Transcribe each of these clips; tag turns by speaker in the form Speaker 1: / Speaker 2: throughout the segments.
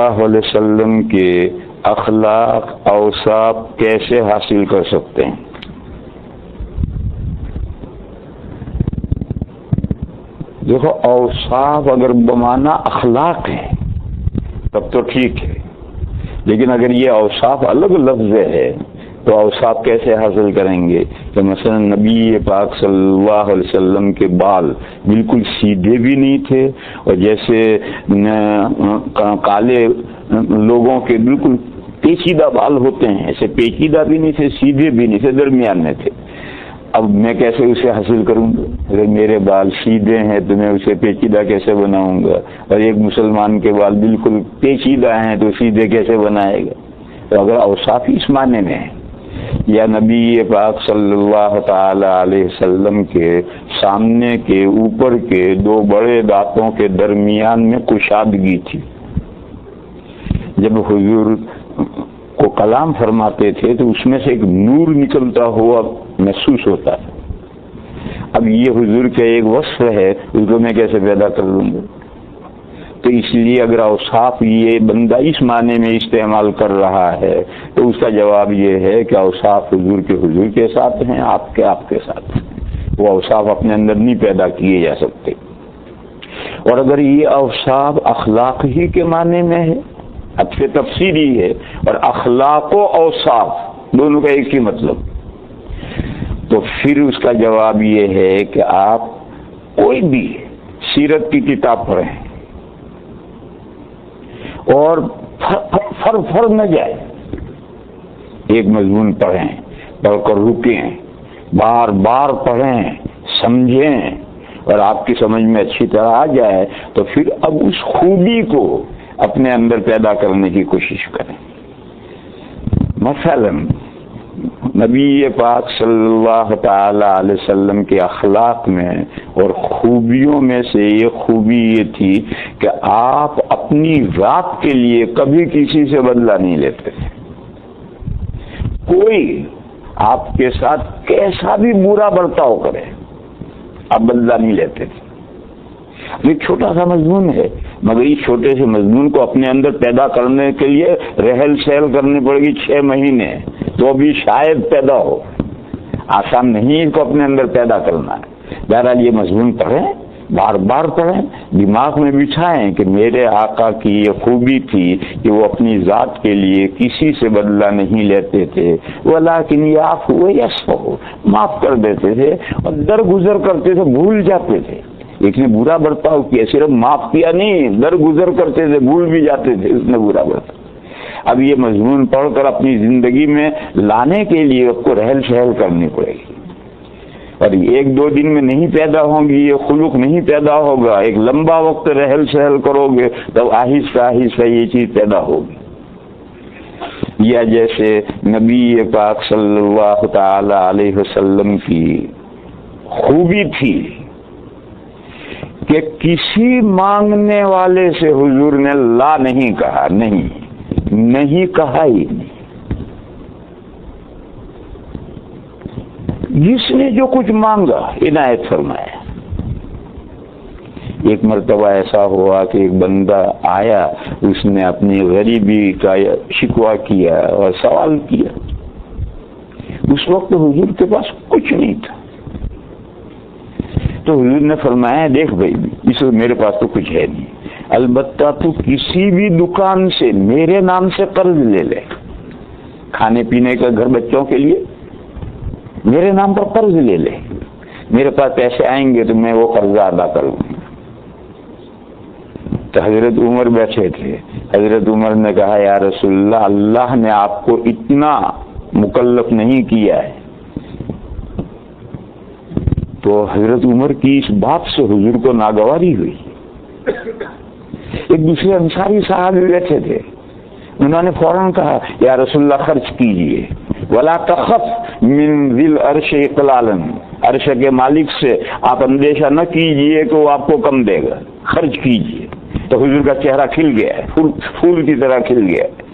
Speaker 1: اللہ علیہ وسلم کے اخلاق اوصاف کیسے حاصل کر سکتے ہیں؟ دیکھو، اوصاف اگر بمانا اخلاق ہے تب تو ٹھیک ہے، لیکن اگر یہ اوصاف الگ لفظ ہے تو اوصاف کیسے حاصل کریں گے؟ کہ مثلا نبی پاک صلی اللہ علیہ وسلم کے بال بالکل سیدھے بھی نہیں تھے، اور جیسے کالے لوگوں کے بالکل پیچیدہ بال ہوتے ہیں، ایسے پیچیدہ بھی نہیں تھے، سیدھے بھی نہیں تھے، درمیان میں تھے۔ اب میں کیسے اسے حاصل کروں گا؟ اگر میرے بال سیدھے ہیں تو میں اسے پیچیدہ کیسے بناؤں گا؟ اور ایک مسلمان کے بال بالکل پیچیدہ ہیں تو سیدھے کیسے بنائے گا؟ تو اگر اوصاف اس معنی میں ہے، یا نبی پاک صلی اللہ تعالی علیہ وسلم کے سامنے کے اوپر کے دو بڑے دانتوں کے درمیان میں کشادگی تھی، جب حضور کو کلام فرماتے تھے تو اس میں سے ایک نور نکلتا ہوا محسوس ہوتا ہے۔ اب یہ حضور کا ایک وصف ہے، اس کو میں کیسے پیدا کر لوں گا؟ تو اس لیے اگر اوصاف یہ بندہ اس معنی میں استعمال کر رہا ہے تو اس کا جواب یہ ہے کہ اوصاف حضور کے ساتھ ہیں، آپ کے ساتھ ہیں، وہ اوصاف اپنے اندر نہیں پیدا کیے جا سکتے۔ اور اگر یہ اوصاف اخلاق ہی کے معنی میں ہے، اب سے تفسیری ہے، اور اخلاق و اوصاف دونوں کا ایک ہی مطلب، تو پھر اس کا جواب یہ ہے کہ آپ کوئی بھی سیرت کی کتاب پڑھیں اور فر نہ جائے، ایک مضمون پڑھیں، پڑھ کر رکیں، بار بار پڑھیں، سمجھیں، اور آپ کی سمجھ میں اچھی طرح آ جائے تو پھر اب اس خوبی کو اپنے اندر پیدا کرنے کی کوشش کریں۔ مثلا نبی پاک صلی اللہ تعالی علیہ وسلم کے اخلاق میں اور خوبیوں میں سے یہ خوبی یہ تھی کہ آپ اپنی ذات کے لیے کبھی کسی سے بدلہ نہیں لیتے تھے۔ کوئی آپ کے ساتھ کیسا بھی برا برتاؤ کرے، آپ بدلہ نہیں لیتے تھے۔ ایک چھوٹا سا مضمون ہے، مگر اس چھوٹے سے مضمون کو اپنے اندر پیدا کرنے کے لیے رحل سہل کرنی پڑے گی 6 مہینے، تو بھی شاید پیدا ہو۔ آسان نہیں اس کو اپنے اندر پیدا کرنا ہے۔ بہرحال یہ مضمون پڑھیں، بار بار پڑھیں، دماغ میں بچھائیں کہ میرے آقا کی یہ خوبی تھی کہ وہ اپنی ذات کے لیے کسی سے بدلہ نہیں لیتے تھے، ولیکن یعفو یصفح، معاف کر دیتے تھے اور درگزر کرتے تھے، بھول جاتے تھے۔ ایک نے برا برتاؤ کیا، صرف معاف کیا نہیں، درگزر کرتے تھے، بھول بھی جاتے تھے اس نے برا برتاؤ۔ اب یہ مضمون پڑھ کر اپنی زندگی میں لانے کے لیے آپ کو رحل سہل کرنی پڑے گی، اور 1-2 دن میں نہیں پیدا ہوں گی، یہ خلق نہیں پیدا ہوگا، ایک لمبا وقت رحل سہل کرو گے تب آہستہ آہستہ یہ چیز پیدا ہوگی۔ یا جیسے نبی پاک صلی اللہ تعالی علیہ وسلم کی خوبی تھی کہ کسی مانگنے والے سے حضور نے لا نہیں کہا، نہیں کہا ہی نہیں۔ جس نے جو کچھ مانگا عنایت فرمایا۔ ایک مرتبہ ایسا ہوا کہ ایک بندہ آیا، اس نے اپنی غریبی کا شکوہ کیا اور سوال کیا۔ اس وقت حضور کے پاس کچھ نہیں تھا، تو حضور نے فرمایا دیکھ بھائی، اس وقت میرے پاس تو کچھ ہے نہیں، البتہ تو کسی بھی دکان سے میرے نام سے قرض لے لے، کھانے پینے کا گھر بچوں کے لیے میرے نام پر قرض لے لے، میرے پاس پیسے آئیں گے تو میں وہ قرضہ ادا کروں گا۔ تو حضرت عمر بیٹھے تھے، حضرت عمر نے کہا یا رسول اللہ، اللہ نے آپ کو اتنا مکلف نہیں کیا ہے۔ تو حضرت عمر کی اس بات سے حضور کو ناگواری ہوئی۔ ایک دوسرے انصاری صاحب بیٹھے تھے، انہوں نے فوراً کہا یا رسول اللہ خرچ کیجئے، ولا تخف من ذی العرش اقلالا، عرش کے مالک سے آپ اندیشہ نہ کیجئے کہ وہ آپ کو کم دے گا، خرچ کیجئے۔ تو حضور کا چہرہ کھل گیا ہے، پھول کی طرح کھل گیا ہے۔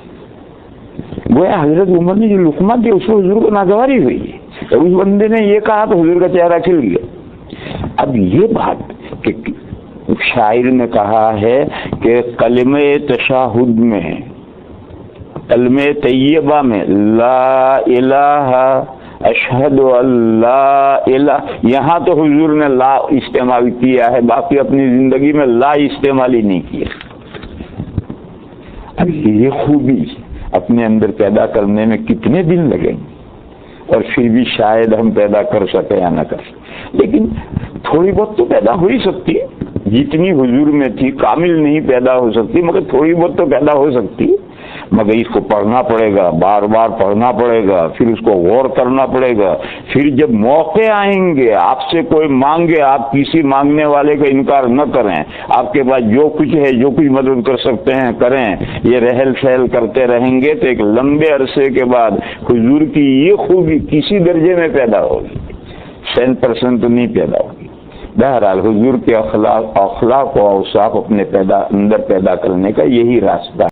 Speaker 1: گویا حضرت عمر نے جو لقمہ دیا اس کو حضور کو ناگواری ہوئی، تو اس بندے نے یہ کہا تو حضور کا چہرہ کھل گیا۔ اب یہ بات کہ شاعر نے کہا ہے کہ کلمہ تشہد میں، کلمہ طیبہ میں لا الہ اشہد اللہ الہ، یہاں تو حضور نے لا استعمال کیا ہے، باقی اپنی زندگی میں لا استعمال ہی نہیں کیا۔ اب یہ خوبی اپنے اندر پیدا کرنے میں کتنے دن لگیں گے، اور پھر بھی شاید ہم پیدا کر سکیں یا نہ کر سکیں، لیکن تھوڑی بہت تو پیدا ہو ہی سکتی ہے، جتنی حضور میں تھی کامل نہیں پیدا ہو سکتی، مگر تھوڑی بہت تو پیدا ہو سکتی ہے۔ مگر اس کو پڑھنا پڑے گا، بار بار پڑھنا پڑے گا، پھر اس کو غور کرنا پڑے گا، پھر جب موقع آئیں گے آپ سے کوئی مانگے، آپ کسی مانگنے والے کا انکار نہ کریں، آپ کے پاس جو کچھ ہے، جو کچھ مدد کر سکتے ہیں کریں، یہ رہل سہل کرتے رہیں گے تو ایک لمبے عرصے کے بعد حضور کی یہ خوبی کسی درجے میں پیدا ہوگی، 100% تو نہیں پیدا ہوگی۔ بہرحال حضور کے اخلاق و اوصاف اپنے اندر پیدا کرنے کا یہی راستہ